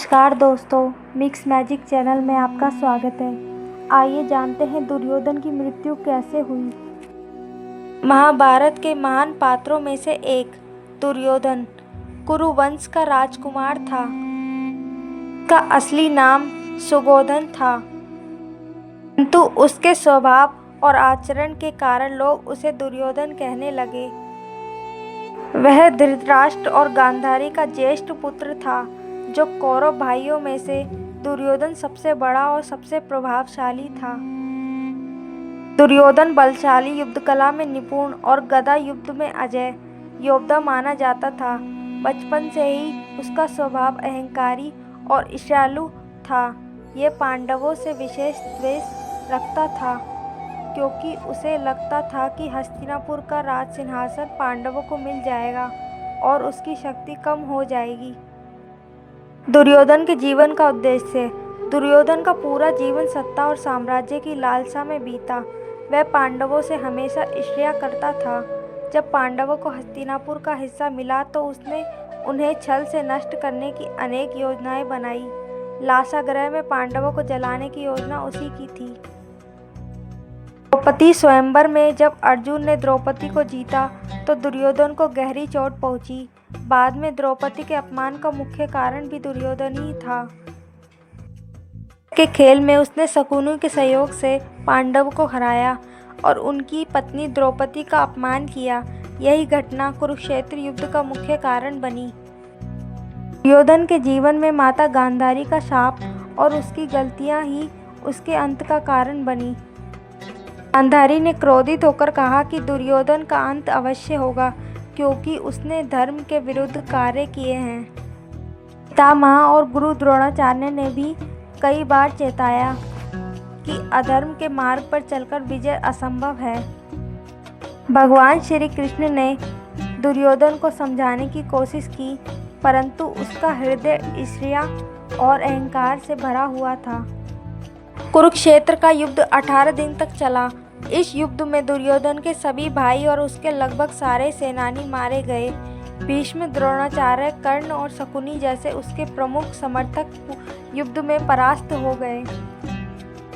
नमस्कार दोस्तों, mix magic channel में आपका स्वागत है। आइए जानते हैं दुर्योधन की मृत्यु कैसे हुई। महाभारत के महान पात्रों में से एक दुर्योधन कुरुवंश का राजकुमार था। उसका असली नाम सुगोधन था, परंतु उसके स्वभाव और आचरण के कारण लोग उसे दुर्योधन कहने लगे। वह धृतराष्ट्र और गांधारी का ज्येष्ठ पुत्र था, जो कौरव भाइयों में से दुर्योधन सबसे बड़ा और सबसे प्रभावशाली था। दुर्योधन बलशाली, युद्ध कला में निपुण और गदा युद्ध में अजय योद्धा माना जाता था। बचपन से ही उसका स्वभाव अहंकारी और ईर्ष्यालु था। यह पांडवों से विशेष द्वेष रखता था, क्योंकि उसे लगता था कि हस्तिनापुर का राज सिंहासन पांडवों को मिल जाएगा और उसकी शक्ति कम हो जाएगी। दुर्योधन के जीवन का उद्देश्य। दुर्योधन का पूरा जीवन सत्ता और साम्राज्य की लालसा में बीता। वह पांडवों से हमेशा ईर्ष्या करता था। जब पांडवों को हस्तिनापुर का हिस्सा मिला तो उसने उन्हें छल से नष्ट करने की अनेक योजनाएं बनाई। लासाग्रह में पांडवों को जलाने की योजना उसी की थी। द्रौपदी स्वयंवर में जब अर्जुन ने द्रौपदी को जीता तो दुर्योधन को गहरी चोट पहुंची। बाद में द्रौपदी के अपमान का मुख्य कारण भी दुर्योधन ही था। के खेल में उसने शकुनी के सहयोग से पांडव को हराया और उनकी पत्नी द्रौपदी का अपमान किया। यही घटना कुरुक्षेत्र युद्ध का मुख्य कारण बनी। दुर्योधन के जीवन में माता गांधारी का शाप और उसकी गलतियां ही उसके अंत का कारण बनी। गांधारी ने क्रोधित होकर कहा कि दुर्योधन का अंत अवश्य होगा, क्योंकि उसने धर्म के विरुद्ध कार्य किए हैं। पितामह और गुरु द्रोणाचार्य ने भी कई बार चेताया कि अधर्म के मार्ग पर चलकर विजय असंभव है। भगवान श्री कृष्ण ने दुर्योधन को समझाने की कोशिश की, परंतु उसका हृदय ईर्ष्या और अहंकार से भरा हुआ था। कुरुक्षेत्र का युद्ध 18 दिन तक चला। इस युद्ध में दुर्योधन के सभी भाई और उसके लगभग सारे सेनानी मारे गए। भीष्म, द्रोणाचार्य, कर्ण और शकुनी जैसे उसके प्रमुख समर्थक युद्ध में परास्त हो गए।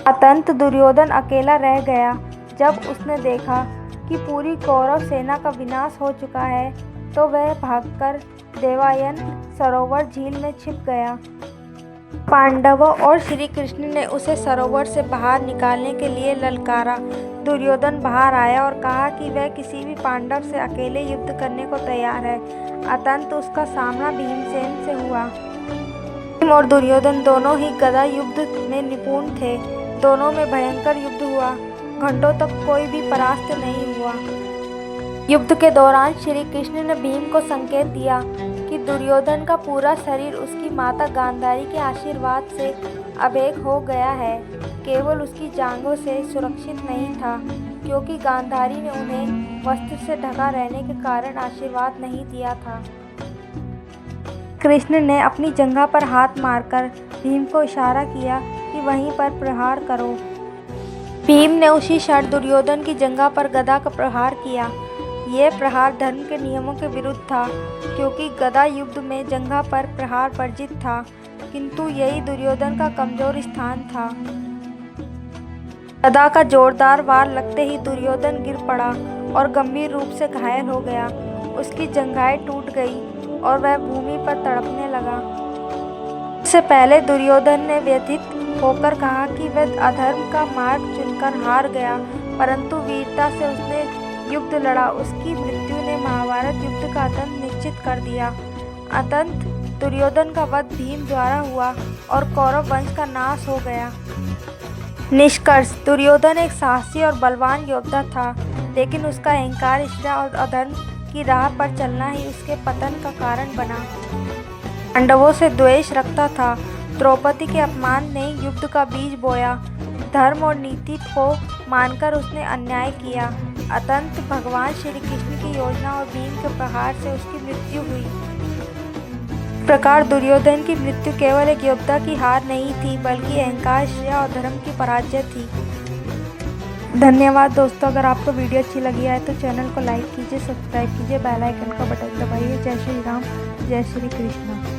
अतंत दुर्योधन अकेला रह गया। जब उसने देखा कि पूरी कौरव सेना का विनाश हो चुका है तो वह भागकर देवायन सरोवर झील में छिप गया। पांडवों और श्री कृष्ण ने उसे सरोवर से बाहर निकालने के लिए ललकारा। दुर्योधन बाहर आया और कहा कि वह किसी भी पांडव से अकेले युद्ध करने को तैयार है। अतंत उसका सामना भीमसेन से हुआ। भीम और दुर्योधन दोनों ही गदा युद्ध में निपुण थे। दोनों में भयंकर युद्ध हुआ। घंटों तक कोई भी परास्त नहीं हुआ। युद्ध के दौरान श्री कृष्ण ने भीम को संकेत दिया कि दुर्योधन का पूरा शरीर उसकी माता गांधारी के आशीर्वाद से अभेद हो गया है, केवल उसकी जांघों से सुरक्षित नहीं था, क्योंकि गांधारी ने उन्हें वस्त्र से ढका रहने के कारण आशीर्वाद नहीं दिया था। कृष्ण ने अपनी जंघा पर हाथ मारकर भीम को इशारा किया कि वहीं पर प्रहार करो। भीम ने उसी क्षण दुर्योधन की जंघा पर गदा का प्रहार किया। यह प्रहार धर्म के नियमों के विरुद्ध था, क्योंकि गदा युद्ध में जंघा पर प्रहार वर्जित था, किंतु यही दुर्योधन का कमजोर स्थान था। गदा का जोरदार वार लगते ही दुर्योधन गिर पड़ा और गंभीर रूप से घायल हो गया। उसकी जंघाएं टूट गई और वह भूमि पर तड़पने लगा। इससे पहले दुर्योधन ने व्यथित होकर कहा कि वह अधर्म का मार्ग चुनकर हार गया, परंतु वीरता से उसने युद्ध लड़ा। उसकी मृत्यु ने महाभारत युद्ध का अंत निश्चित कर दिया। अतंत दुर्योधन का वध भीम द्वारा हुआ और कौरव वंश का नाश हो गया। निष्कर्ष। दुर्योधन एक साहसी और बलवान योद्धा था, लेकिन उसका अहंकार, ईर्ष्या और अधर्म की राह पर चलना ही उसके पतन का कारण बना। पांडवों से द्वेष रखता था। द्रौपदी के अपमान ने युद्ध का बीज बोया। धर्म और नीति को मानकर उसने अन्याय किया। अतंत भगवान श्री कृष्ण की योजना और भीम के प्रहार से उसकी मृत्यु हुई। इस प्रकार दुर्योधन की मृत्यु केवल एक योद्धा की हार नहीं थी, बल्कि अहंकार, ईर्ष्या और धर्म की पराजय थी। धन्यवाद दोस्तों। अगर आपको वीडियो अच्छी लगी है तो चैनल को लाइक कीजिए, सब्सक्राइब कीजिए, बेल आइकन का बटन दबाइए। जय श्री राम, जय श्री कृष्ण।